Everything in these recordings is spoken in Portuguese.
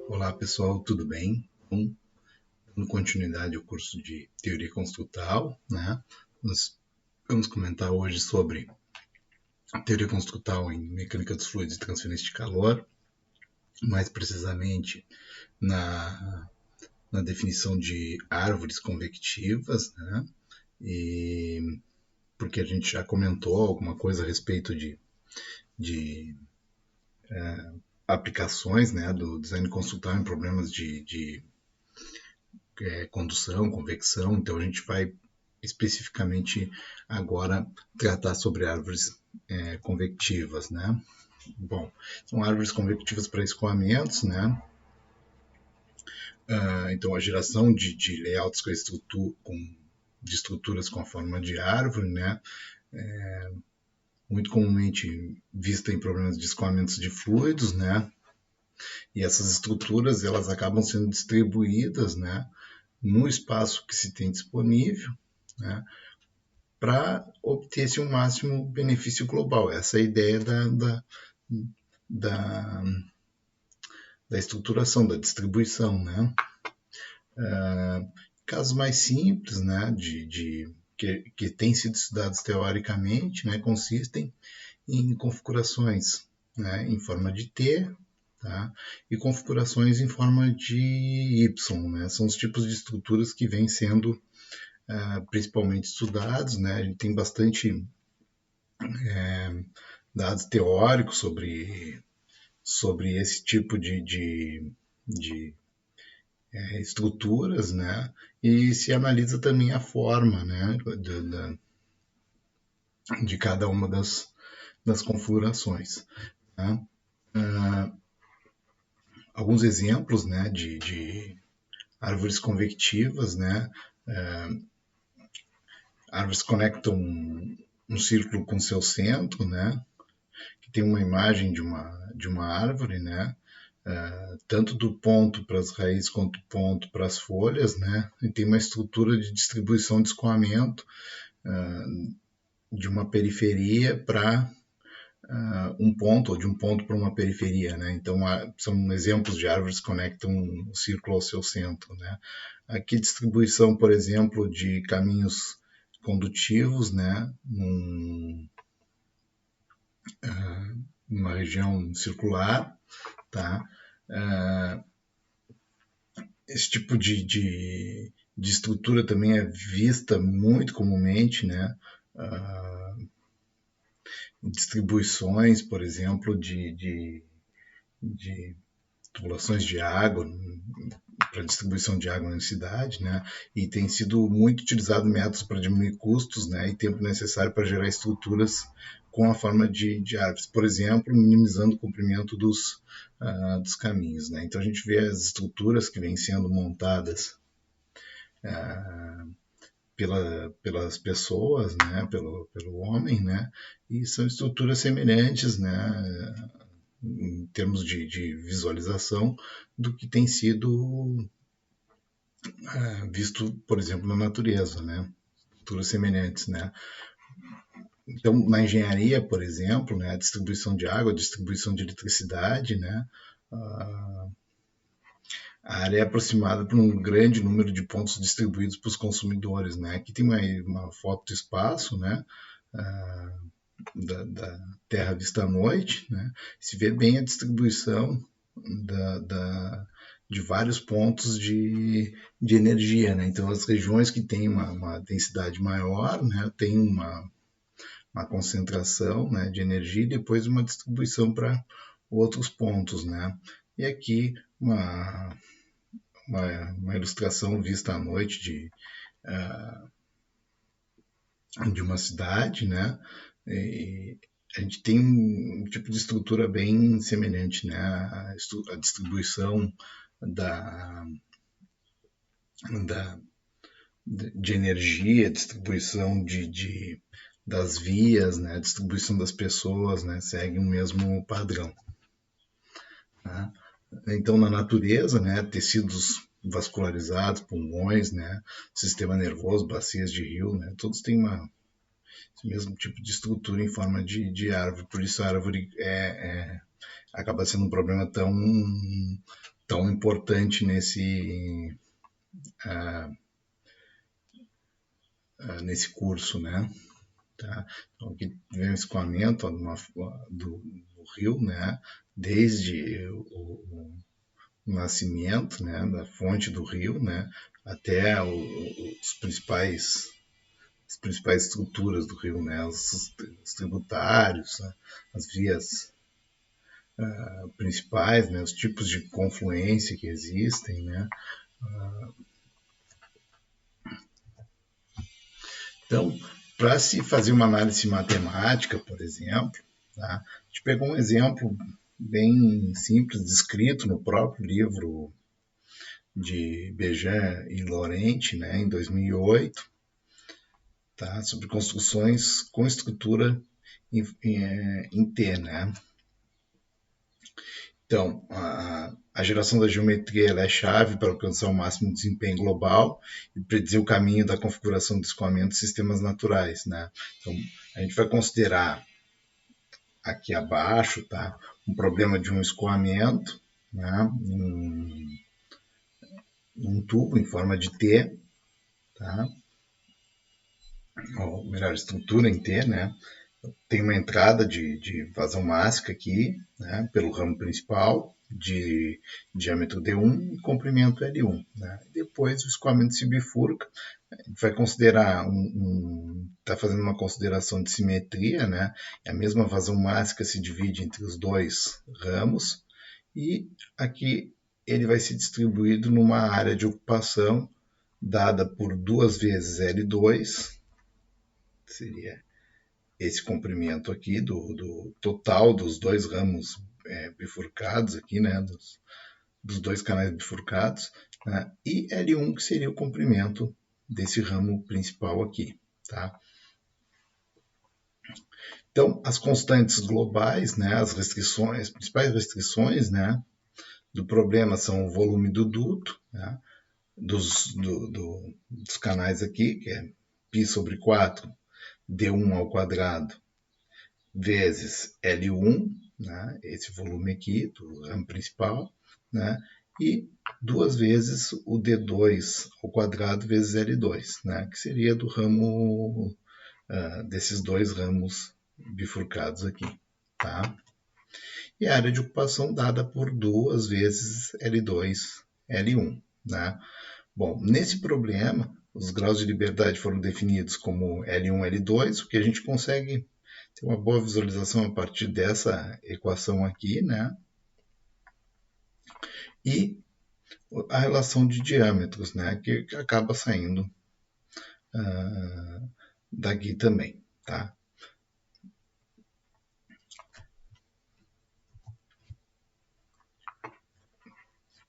Olá pessoal, tudo bem? Então, dando continuidade ao curso de Teoria Construtal, né? Nós vamos comentar hoje sobre a Teoria Construtal em Mecânica dos Fluidos e Transferência de Calor, mais precisamente na definição de árvores convectivas, né? E porque a gente já comentou alguma coisa a respeito de aplicações, né, do design construtal em problemas de condução, convecção, então a gente vai especificamente agora tratar sobre árvores convectivas, né? Bom, são árvores convectivas para escoamentos, né? Então a geração de layouts de estruturas com a forma de árvore, né? Muito comumente vista em problemas de escoamentos de fluidos, né? E essas estruturas elas acabam sendo distribuídas, né? No espaço que se tem disponível, né? Para obter-se um máximo benefício global. Essa é a ideia da, da estruturação, da distribuição, né? Casos mais simples, né, que têm sido estudados teoricamente, né, consistem em configurações, né, em forma de T, tá? E configurações em forma de Y, né? São os tipos de estruturas que vêm sendo principalmente estudados, né? A gente tem bastante dados teóricos sobre esse tipo de estruturas, né? E se analisa também a forma, né, de cada uma das configurações. Né? Alguns exemplos, né, de árvores convectivas, né? Árvores conectam um círculo com seu centro, né? Que tem uma imagem de uma árvore, né? Tanto do ponto para as raízes quanto do ponto para as folhas, né? E tem uma estrutura de distribuição de escoamento de uma periferia para um ponto, ou de um ponto para uma periferia, né? Então, são exemplos de árvores que conectam o círculo ao seu centro, né? Aqui, distribuição, por exemplo, de caminhos condutivos, né? Numa região circular, tá? Esse tipo de estrutura também é vista muito comumente, né? Distribuições, por exemplo, de tubulações de água para distribuição de água na cidade, né? E tem sido muito utilizado métodos para diminuir custos, né? E tempo necessário para gerar estruturas com a forma de árvores, por exemplo, minimizando o comprimento dos caminhos, né? Então a gente vê as estruturas que vêm sendo montadas pelas pessoas, né? Pelo homem, né? E são estruturas semelhantes, né? Em termos de visualização do que tem sido visto, por exemplo, na natureza, né? Estruturas semelhantes, né? Então, na engenharia, por exemplo, né, a distribuição de água, a distribuição de eletricidade, né, a área é aproximada por um grande número de pontos distribuídos para os consumidores, né? Aqui tem uma foto do espaço, né, da Terra vista à noite, né? Se vê bem a distribuição de vários pontos de energia, né? Então, as regiões que têm uma densidade maior, né, tem uma concentração, né, de energia e depois uma distribuição para outros pontos, né? E aqui uma ilustração vista à noite de uma cidade, né? E a gente tem um tipo de estrutura bem semelhante, né? A distribuição da, da, de energia, distribuição das vias, né? A distribuição das pessoas, né? Segue o mesmo padrão. Né? Então, na natureza, né? Tecidos vascularizados, pulmões, né? Sistema nervoso, bacias de rio, né? Todos têm esse mesmo tipo de estrutura em forma de árvore. Por isso a árvore acaba sendo um problema tão importante nesse curso, né? Tá? Então, aqui vem o escoamento do rio, né? Desde o nascimento, né? Da fonte do rio, né? Até as principais estruturas do rio, né? Os tributários, né? As vias principais, né? Os tipos de confluência que existem, né? Então, para se fazer uma análise matemática, por exemplo, tá? A gente pegou um exemplo bem simples, descrito no próprio livro de Bejan e Laurent, né, em 2008, tá? Sobre construções com estrutura em T, né? Então, a geração da geometria ela é chave para alcançar o máximo desempenho global e predizer o caminho da configuração do escoamento de sistemas naturais, né? Então, a gente vai considerar aqui abaixo, tá? Um problema de um escoamento, né? Um tubo em forma de T, tá? Ou melhor, estrutura em T, né? Tem uma entrada de vazão mássica aqui, né? Pelo ramo principal, de diâmetro D1 e comprimento L1. Né? Depois o escoamento se bifurca, a gente vai considerar está fazendo uma consideração de simetria, né? A mesma vazão mássica se divide entre os dois ramos e aqui ele vai ser distribuído numa área de ocupação dada por 2 vezes L2, seria esse comprimento aqui do total dos dois ramos bifurcados aqui, né, dos dois canais bifurcados, né, e L1 que seria o comprimento desse ramo principal aqui, tá? Então, as constantes globais, né, as principais restrições, né, do problema são o volume do duto, né, dos canais aqui, que é π sobre 4, D1 ao quadrado, vezes L1, né, esse volume aqui do ramo principal, né, e 2 vezes o D2 ao quadrado vezes L2, né, que seria do ramo, desses dois ramos bifurcados aqui. Tá? E a área de ocupação dada por 2 vezes L2, L1. Né? Bom, nesse problema, os graus de liberdade foram definidos como L1, L2, o que a gente consegue ter uma boa visualização a partir dessa equação aqui, né? E a relação de diâmetros, né? Que acaba saindo daqui também, tá?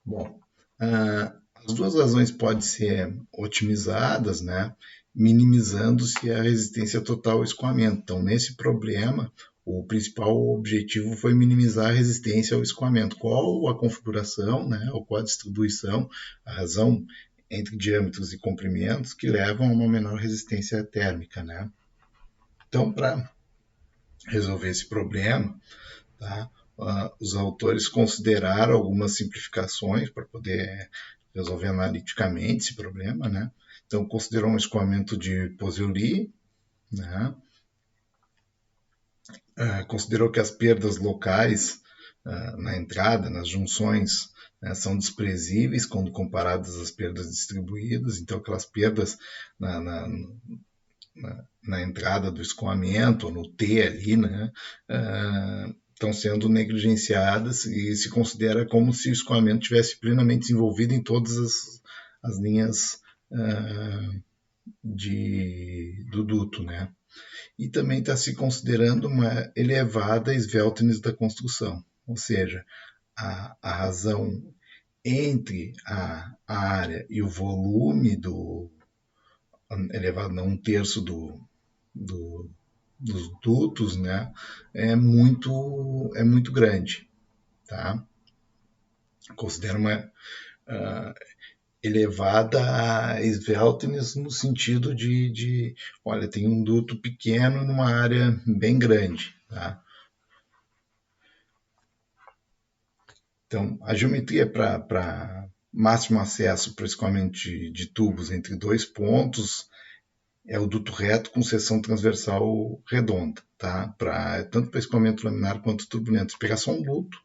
Bom, as duas razões podem ser otimizadas, né? Minimizando-se a resistência total ao escoamento. Então, nesse problema, o principal objetivo foi minimizar a resistência ao escoamento. Qual a configuração, né, ou qual a distribuição, a razão entre diâmetros e comprimentos que levam a uma menor resistência térmica. Né? Então, para resolver esse problema, tá, os autores consideraram algumas simplificações para poder resolver analiticamente esse problema. Né? Então, considerou um escoamento de Posioli, né? Considerou que as perdas locais na entrada, nas junções, né, são desprezíveis quando comparadas às perdas distribuídas. Então, aquelas perdas na entrada do escoamento, ou no T ali, né, estão sendo negligenciadas e se considera como se o escoamento tivesse plenamente desenvolvido em todas as linhas do duto, né? E também está se considerando uma elevada esveltness da construção, ou seja, a razão entre a área e o volume elevado a 1/3 dos dutos, né, é muito grande, tá? Considera uma elevada esveltness no sentido olha, tem um duto pequeno numa área bem grande, tá? Então, a geometria para máximo acesso para escoamento de tubos entre dois pontos é o duto reto com seção transversal redonda, tá? Tanto para escoamento laminar quanto turbulento. Se pegar só um duto,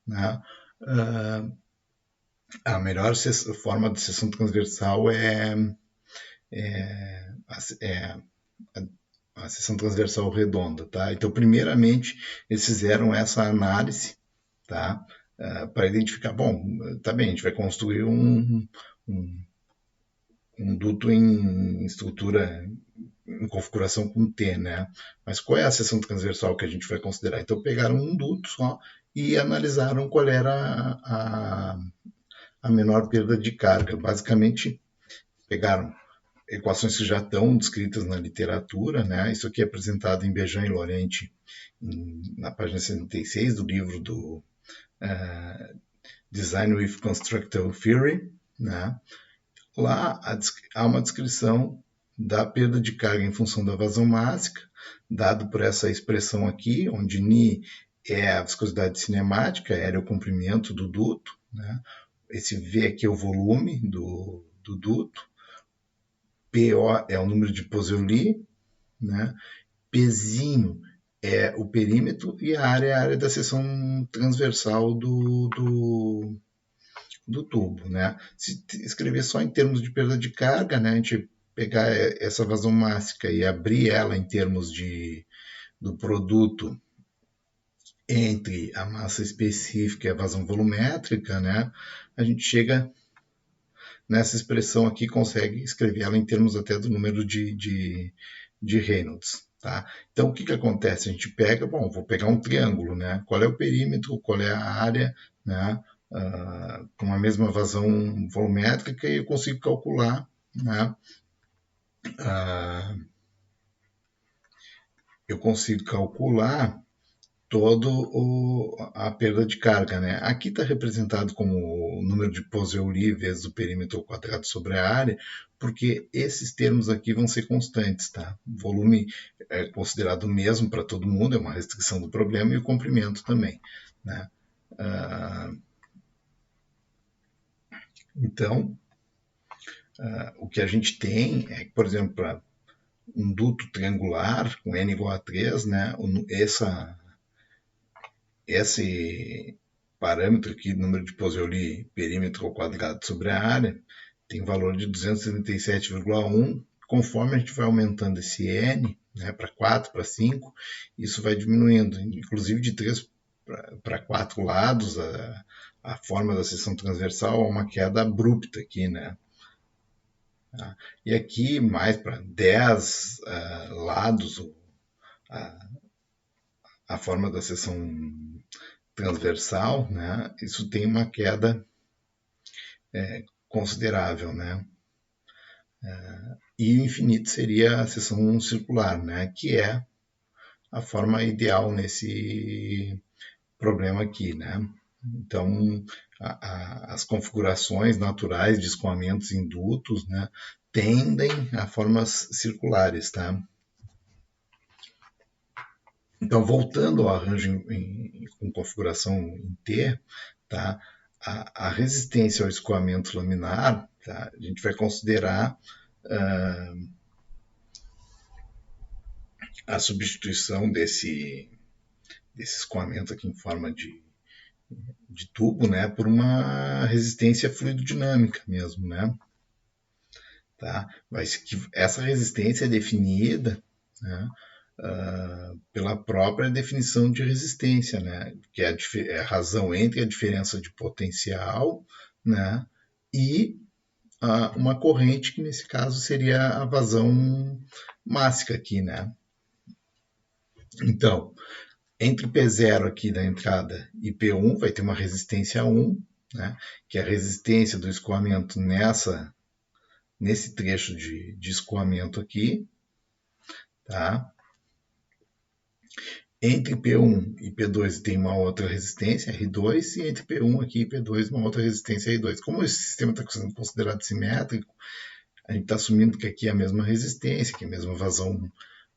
né? A melhor forma de seção transversal é a seção transversal redonda, tá? Então, primeiramente, eles fizeram essa análise, tá? Para identificar, bom, tá bem, a gente vai construir um duto em estrutura, em configuração com T, né? Mas qual é a seção transversal que a gente vai considerar? Então, pegaram um duto só e analisaram qual era a menor perda de carga. Basicamente, pegaram equações que já estão descritas na literatura, né? Isso aqui é apresentado em Bejan e Laurent na página 76 do livro do Design with Constructal Theory, né? Lá há uma descrição da perda de carga em função da vazão mássica, dado por essa expressão aqui, onde Ni é a viscosidade cinemática, L é o comprimento do duto, né? Esse V aqui é o volume do duto, PO é o número de Pozioly, né? Pzinho é o perímetro e a área da seção transversal do tubo, né? Se escrever só em termos de perda de carga, né? A gente pegar essa vazão mássica e abrir ela em termos do produto entre a massa específica e a vazão volumétrica, né? A gente chega nessa expressão aqui, consegue escrever ela em termos até do número de Reynolds. Tá? Então, o que acontece? A gente pega, bom, vou pegar um triângulo, né? Qual é o perímetro, qual é a área, né? Com a mesma vazão volumétrica e eu consigo calcular, né? Eu consigo calcular a perda de carga, né? Aqui está representado como o número de Pozioly vezes o perímetro ao quadrado sobre a área, porque esses termos aqui vão ser constantes, tá? O volume é considerado o mesmo para todo mundo, é uma restrição do problema, e o comprimento também, né? Então, o que a gente tem é que, por exemplo, para um duto triangular com n igual a 3, né? Esse parâmetro aqui, número de Pozioly perímetro ao quadrado sobre a área, tem valor de 237,1. Conforme a gente vai aumentando esse n, né, para 4, para 5, isso vai diminuindo, inclusive de 3 para 4 lados, a forma da seção transversal é uma queda abrupta aqui, né? E aqui, mais para 10 lados, a forma da seção transversal, né? Isso tem uma queda considerável, né? E o infinito seria a seção circular, né? Que é a forma ideal nesse problema aqui, né? Então, as configurações naturais de escoamentos em dutos, né, tendem a formas circulares, tá? Então, voltando ao arranjo com configuração em T, tá? A resistência ao escoamento laminar, tá? A gente vai considerar a substituição desse escoamento aqui em forma de tubo, né, por uma resistência fluidodinâmica mesmo, né? Tá? Mas que essa resistência é definida, né, pela própria definição de resistência, né, que é a razão entre a diferença de potencial, né, e uma corrente, que nesse caso seria a vazão mássica aqui, né? Então, entre P0 aqui da entrada e P1 vai ter uma resistência 1, né, que é a resistência do escoamento nesse trecho de escoamento aqui. Tá? Entre P1 e P2 tem uma outra resistência, R2, e entre P1 aqui e P2 uma outra resistência, R2. Como esse sistema está sendo considerado simétrico, a gente está assumindo que aqui é a mesma resistência, que é a mesma vazão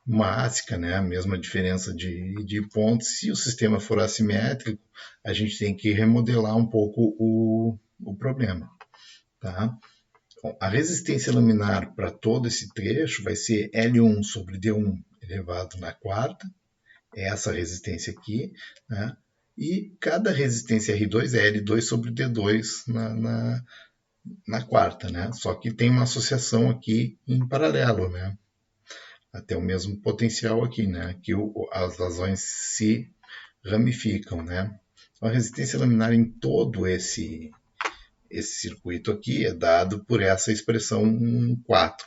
mássica, né? A mesma diferença de pontos. Se o sistema for assimétrico, a gente tem que remodelar um pouco o problema. Tá? Bom, a resistência laminar para todo esse trecho vai ser L1 sobre D1 elevado na quarta, é essa resistência aqui, né? E cada resistência R2 é L2 sobre D2 na quarta, né? Só que tem uma associação aqui em paralelo, né? Até o mesmo potencial aqui, né? Que as razões se ramificam, né? Então, a resistência laminar em todo esse circuito aqui é dado por essa expressão 4,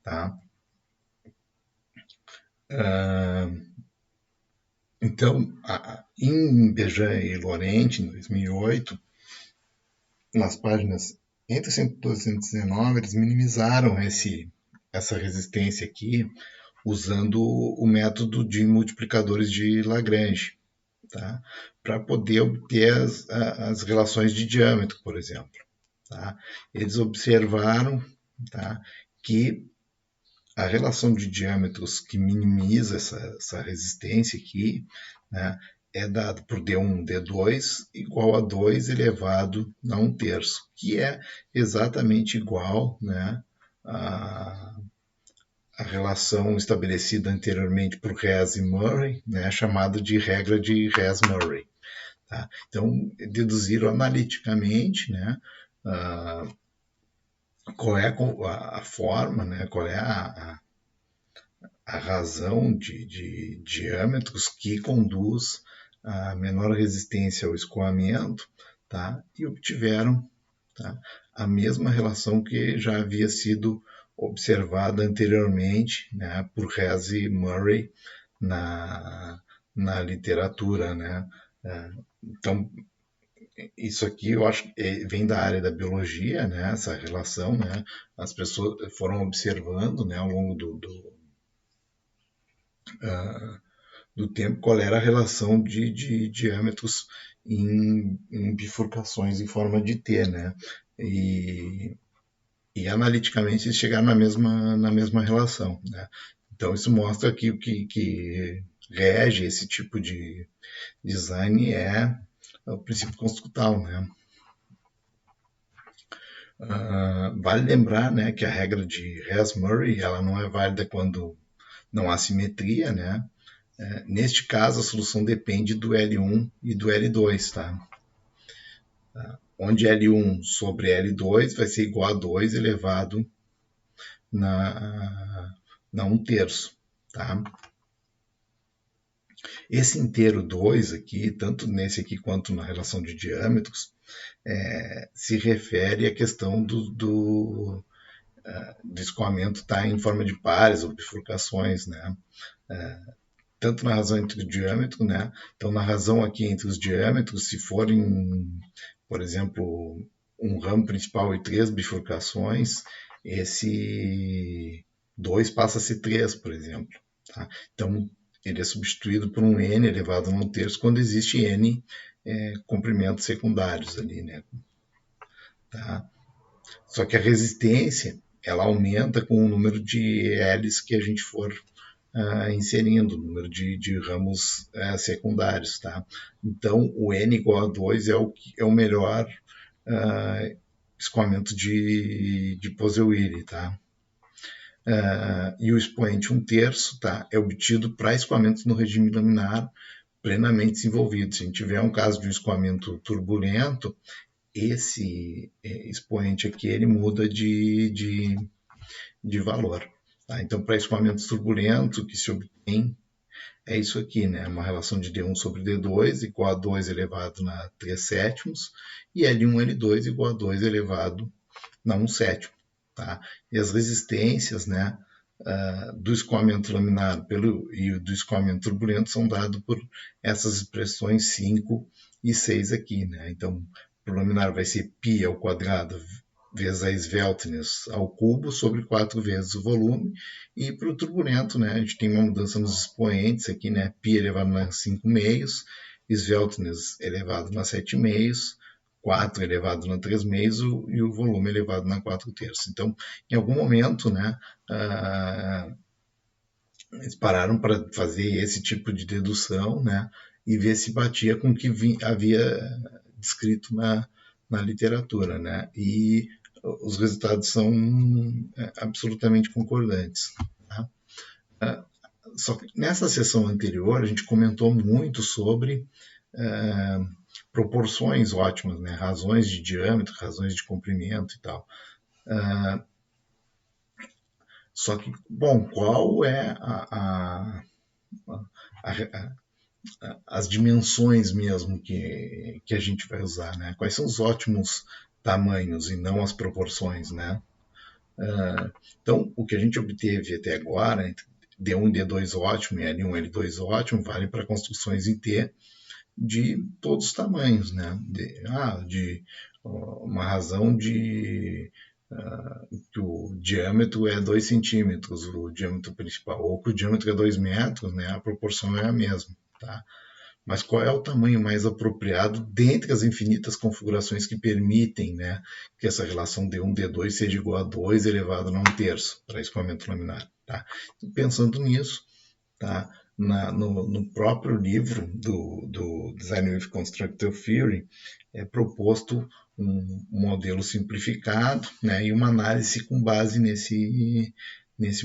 tá? Então, em Bejan e Laurent, em 2008, nas páginas entre 112 e 119, eles minimizaram essa resistência aqui usando o método de multiplicadores de Lagrange, tá? Para poder obter as relações de diâmetro, por exemplo. Tá? Eles observaram, tá, que a relação de diâmetros que minimiza essa resistência aqui, né, é dada por D1, D2 igual a 2 elevado a 1 terço, que é exatamente igual, né, a relação estabelecida anteriormente por Hess e Murray, né, chamada de regra de Hess-Murray. Tá? Então, deduziram analiticamente, né, qual é a forma, né, qual é a razão de diâmetros que conduz a menor resistência ao escoamento, tá? E obtiveram, tá, a mesma relação que já havia sido observada anteriormente, né, por Hess e Murray na literatura, né? Então, isso aqui eu acho que vem da área da biologia, né? Essa relação, né? As pessoas foram observando, né, ao longo do tempo qual era a relação de diâmetros em bifurcações em forma de T, né? E analiticamente eles chegaram na mesma relação, né? Então isso mostra que o que rege esse tipo de design é o princípio construtal, né? Vale lembrar, né, que a regra de Hess-Murray ela não é válida quando não há simetria, né? Neste caso, a solução depende do L1 e do L2, tá? Onde L1 sobre L2 vai ser igual a 2 elevado na 1 terço, tá? Esse inteiro 2 aqui, tanto nesse aqui quanto na relação de diâmetros, se refere à questão do escoamento estar em forma de pares ou bifurcações, né? Tanto na razão entre o diâmetro, né? Então, na razão aqui entre os diâmetros, se forem, por exemplo, um ramo principal e 3 bifurcações, esse 2 passa a ser 3, por exemplo. Tá? Então, ele é substituído por um n elevado a 1 terço quando existe n comprimentos secundários ali, né? Tá? Só que a resistência, ela aumenta com o número de L's que a gente for inserindo o número de ramos secundários, tá? Então, o n igual a 2 é o melhor escoamento de Poiseuille, tá? E o expoente 1 terço, tá, é obtido para escoamentos no regime laminar plenamente desenvolvido. Se a gente tiver um caso de um escoamento turbulento, esse expoente aqui ele muda de valor. Tá? Então, para escoamento turbulento, o que se obtém é isso aqui, né? Uma relação de D1 sobre D2 igual a 2 elevado na 3 sétimos e L1, L2 igual a 2 elevado na 1 sétimo. Tá? E as resistências, né, do escoamento laminar e do escoamento turbulento são dados por essas expressões 5 e 6 aqui. Né? Então, para o laminar vai ser π ao quadrado vezes a esveltness ao cubo sobre 4 vezes o volume. E para o turbulento, né, a gente tem uma mudança nos expoentes aqui, né, π elevado a 5 meios, esveltness elevado a 7 meios, 4 elevado a 3 meios e o volume elevado a 4 terços. Então, em algum momento, né, Eles pararam para fazer esse tipo de dedução, né, e ver se batia com o que havia descrito na literatura, né, e os resultados são absolutamente concordantes. Tá? Só que nessa sessão anterior a gente comentou muito sobre proporções ótimas, né, razões de diâmetro, razões de comprimento e tal. Só que, bom, qual é as dimensões mesmo que a gente vai usar, né? Quais são os ótimos tamanhos e não as proporções, né? Então, o que a gente obteve até agora, D1 e D2 ótimo e L1 e L2 ótimo, vale para construções em T de todos os tamanhos, né? De uma razão de que o diâmetro é 2 centímetros, o diâmetro principal, ou que o diâmetro é 2 metros, né? A proporção é a mesma, tá? Mas qual é o tamanho mais apropriado dentre as infinitas configurações que permitem, né, que essa relação D1, D2 seja igual a 2 elevado a 1/3 para escoamento laminar? Tá? Pensando nisso, tá? No próprio livro do Design with Constructor Theory é proposto um modelo simplificado, né, e uma análise com base nesse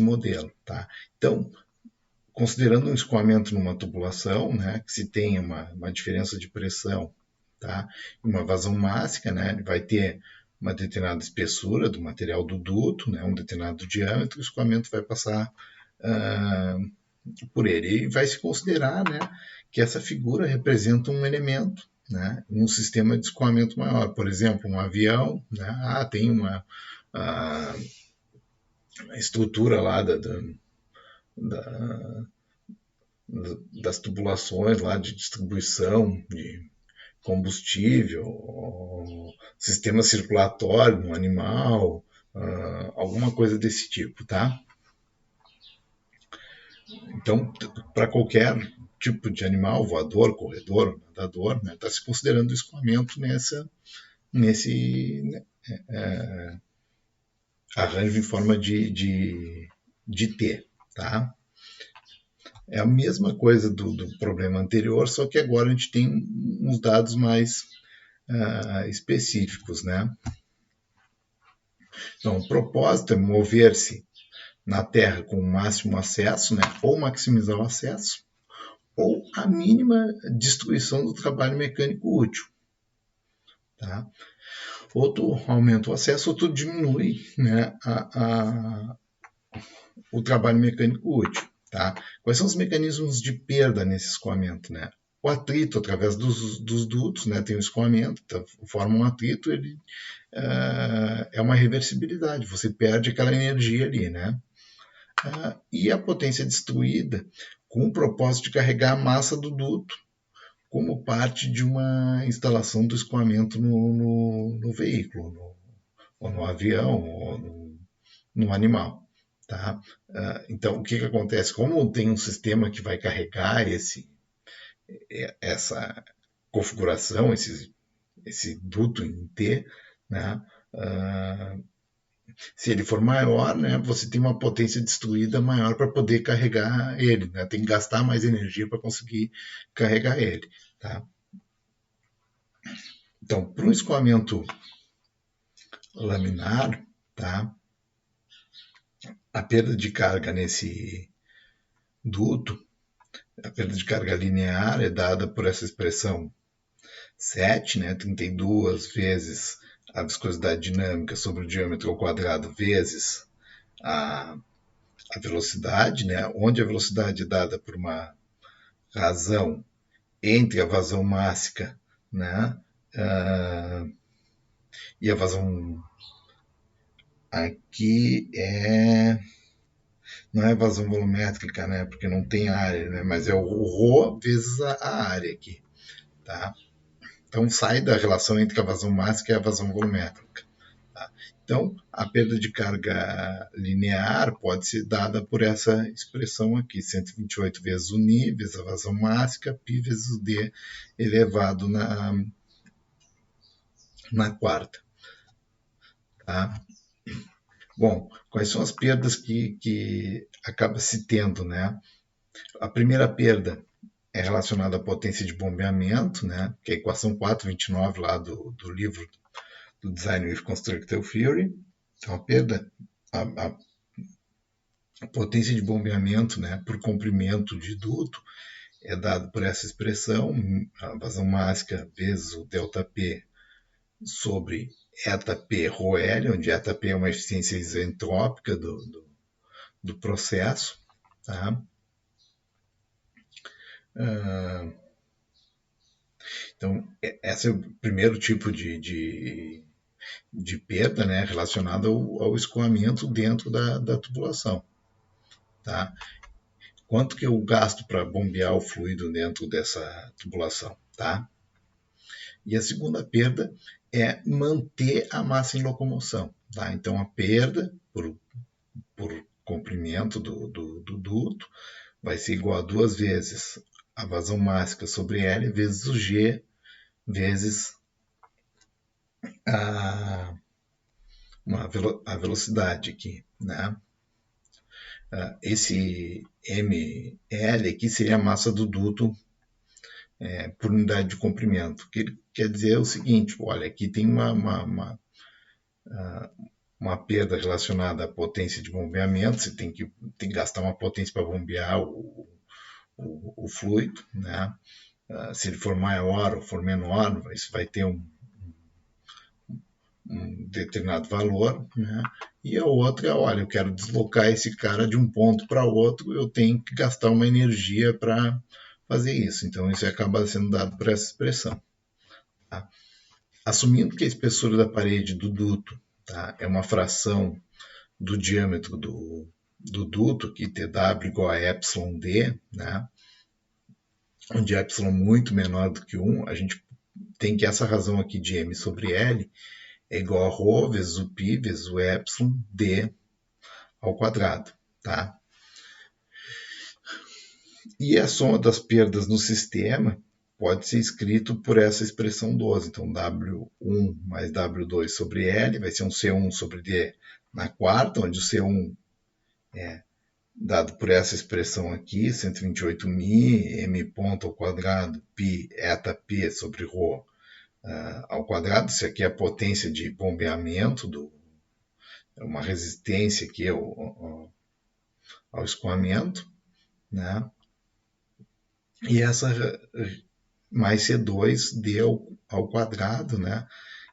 modelo. Tá? Então, considerando um escoamento numa tubulação, né, que se tem uma diferença de pressão, tá, e uma vazão mássica, né, ele vai ter uma determinada espessura do material do duto, né, um determinado diâmetro, o escoamento vai passar por ele. E vai se considerar, né, que essa figura representa um elemento, né, em um sistema de escoamento maior. Por exemplo, um avião, né, tem uma estrutura lá das tubulações lá de distribuição de combustível, sistema circulatório no animal, alguma coisa desse tipo, tá? Então, para qualquer tipo de animal, voador, corredor, nadador, está se considerando o escoamento nesse arranjo em forma de T, tá? É a mesma coisa do problema anterior, só que agora a gente tem uns dados mais específicos, né? Então, o propósito é mover-se na Terra com o máximo acesso, né? Ou maximizar o acesso, ou a mínima destruição do trabalho mecânico útil. Tá? Ou tu aumenta o acesso, ou tu diminui, né, o trabalho mecânico útil. Tá? Quais são os mecanismos de perda nesse escoamento? Né? O atrito através dos dutos, né, tem o escoamento, tá, forma um atrito, ele é uma reversibilidade, você perde aquela energia ali. Né? E a potência destruída com o propósito de carregar a massa do duto como parte de uma instalação do escoamento no veículo, ou no avião, ou no animal. Tá? Então, o que acontece? Como tem um sistema que vai carregar essa configuração, esse duto em T, né? Se ele for maior, né, você tem uma potência destruída maior para poder carregar ele. Né? Tem que gastar mais energia para conseguir carregar ele. Tá? Então, para um escoamento laminar, tá? A perda de carga nesse duto, a perda de carga linear é dada por essa expressão 7, né, 32 vezes a viscosidade dinâmica sobre o diâmetro ao quadrado vezes a velocidade, né, onde a velocidade é dada por uma razão entre a vazão mássica, né, e a vazão aqui não é vazão volumétrica, né, porque não tem área, né, mas é o ρ vezes a área aqui, tá? Então sai da relação entre a vazão mássica e a vazão volumétrica. Tá? Então a perda de carga linear pode ser dada por essa expressão aqui, 128 vezes o Ni vezes a vazão mássica, π vezes o D elevado na quarta. Tá? Bom, quais são as perdas que acaba se tendo, né? A primeira perda é relacionada à potência de bombeamento, né? Que é a equação 429 lá do livro do Design with Constructor Theory. Então, a potência de bombeamento, né, por comprimento de duto é dado por essa expressão, a vazão máxima vezes o ΔP sobre ΔP ρL, onde ΔP é uma eficiência isentrópica do processo. Tá? Então, esse é o primeiro tipo de perda, né, relacionada ao escoamento dentro da tubulação. Tá? Quanto que eu gasto para bombear o fluido dentro dessa tubulação? Tá? E a segunda perda é manter a massa em locomoção. Tá? Então, a perda por comprimento do duto vai ser igual a 2 vezes a vazão máxima sobre L vezes o G vezes a velocidade aqui. Né? Esse ml aqui seria a massa do duto por unidade de comprimento. O que ele quer dizer é o seguinte, olha, aqui tem uma perda relacionada à potência de bombeamento, você tem que gastar uma potência para bombear o fluido, né? Se ele for maior ou for menor, isso vai ter um determinado valor, né? E a outra é, olha, eu quero deslocar esse cara de um ponto para outro, eu tenho que gastar uma energia para fazer isso. Então, isso acaba sendo dado por essa expressão. Tá? Assumindo que a espessura da parede do duto, tá, é uma fração do diâmetro do duto, que TW igual a εd, né, onde ε é muito menor do que 1, a gente tem que essa razão aqui de m sobre L é igual a ρ vezes o π vezes o ε d ao quadrado. Tá? E a soma das perdas no sistema pode ser escrito por essa expressão 12. Então, W1 mais W2 sobre L vai ser um C1 sobre D na quarta, onde o C1 é dado por essa expressão aqui, 128.000, m ponto ao quadrado, π, eta P sobre ρ ao quadrado. Isso aqui é a potência de bombeamento, uma resistência aqui ao escoamento, né? E essa mais C2D ao quadrado, né?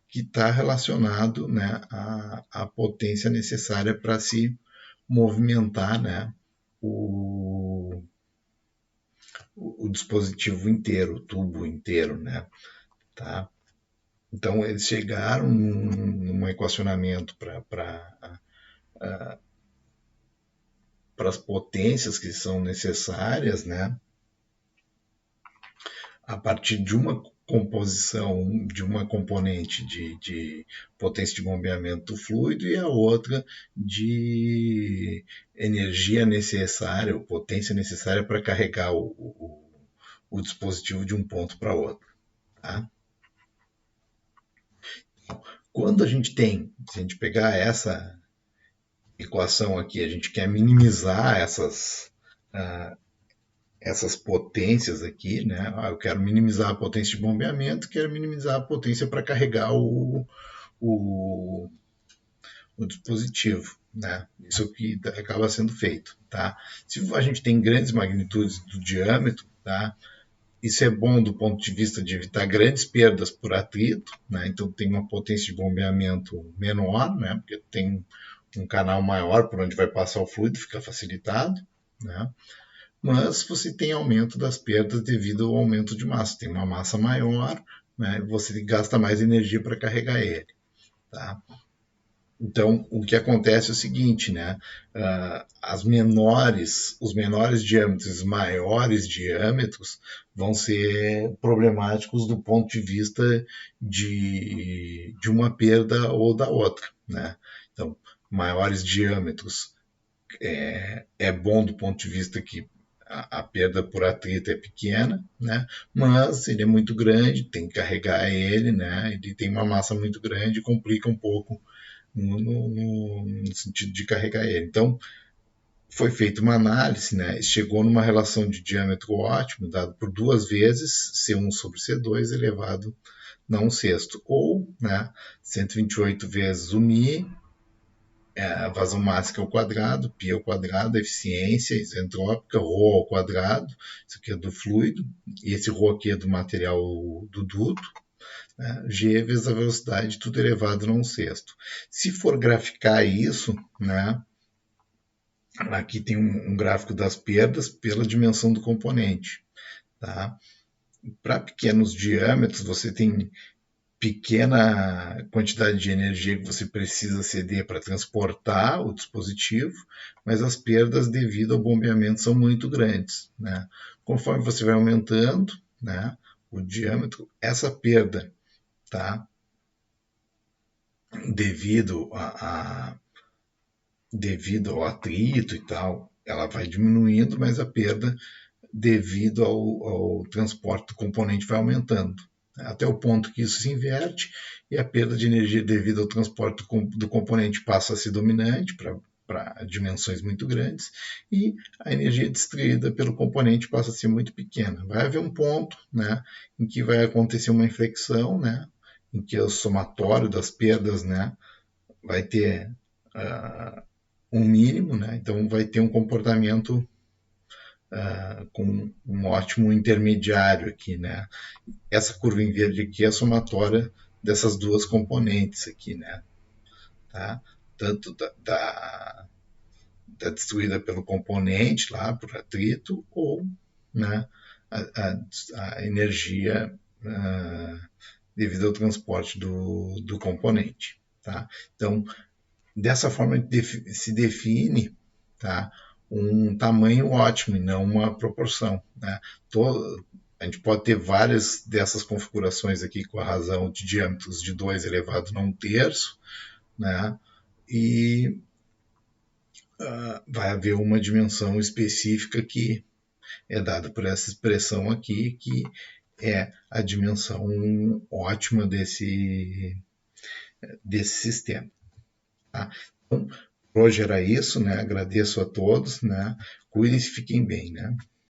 Que está relacionado, né, à potência necessária para se movimentar, né, o dispositivo inteiro, o tubo inteiro. Né, tá? Então, eles chegaram num equacionamento para as potências que são necessárias, né, a partir de uma composição de uma componente de potência de bombeamento do fluido e a outra de energia necessária, ou potência necessária para carregar o dispositivo de um ponto para outro. Tá? Quando a gente tem, se a gente pegar essa equação aqui, a gente quer minimizar essas potências aqui, né? Eu quero minimizar a potência de bombeamento, quero minimizar a potência para carregar o dispositivo, né? Isso que acaba sendo feito, tá? Se a gente tem grandes magnitudes do diâmetro, tá? Isso é bom do ponto de vista de evitar grandes perdas por atrito, né? Então tem uma potência de bombeamento menor, né? Porque tem um canal maior por onde vai passar o fluido, fica facilitado, né? Mas você tem aumento das perdas devido ao aumento de massa. Tem uma massa maior, né? Você gasta mais energia para carregar ele. Tá? Então, o que acontece é o seguinte, né? Os menores diâmetros, maiores diâmetros vão ser problemáticos do ponto de vista de uma perda ou da outra. Né? Então, maiores diâmetros é bom do ponto de vista que a perda por atrito é pequena, né? Mas ele é muito grande, tem que carregar ele, né? Ele tem uma massa muito grande, complica um pouco no sentido de carregar ele. Então, foi feita uma análise, né? Chegou numa relação de diâmetro ótimo, dado por duas vezes C1 sobre C2 elevado a 1/6, ou, né, 128 vezes o μ, a vazão máxima ao quadrado, π ao quadrado, eficiência isentrópica, ρ ao quadrado, isso aqui é do fluido, e esse ρ aqui é do material do duto, né, g vezes a velocidade, tudo elevado a 1/6. Se for graficar isso, né, aqui tem um gráfico das perdas pela dimensão do componente. Tá? Para pequenos diâmetros, você tem pequena quantidade de energia que você precisa ceder para transportar o dispositivo, mas as perdas devido ao bombeamento são muito grandes. Né? Conforme você vai aumentando, né, o diâmetro, essa perda, tá, devido devido ao atrito e tal, ela vai diminuindo, mas a perda devido ao transporte do componente vai aumentando, até o ponto que isso se inverte e a perda de energia devido ao transporte do componente passa a ser dominante para dimensões muito grandes e a energia distribuída pelo componente passa a ser muito pequena. Vai haver um ponto, né, em que vai acontecer uma inflexão, né, em que o somatório das perdas, né, vai ter um mínimo, né, então vai ter um comportamento com um ótimo intermediário aqui, né? Essa curva em verde aqui é a somatória dessas duas componentes aqui, né? Tá? Tanto da destruída pelo componente lá, por atrito, ou, né, a energia devido ao transporte do componente. Tá? Então, dessa forma se define, tá, um tamanho ótimo e não uma proporção. Né? A gente pode ter várias dessas configurações aqui com a razão de diâmetros de 2 elevado a 1/3, né? E vai haver uma dimensão específica que é dada por essa expressão aqui, que é a dimensão ótima desse sistema. Tá? Então, hoje era isso, né? Agradeço a todos, né? Cuidem-se, fiquem bem, né?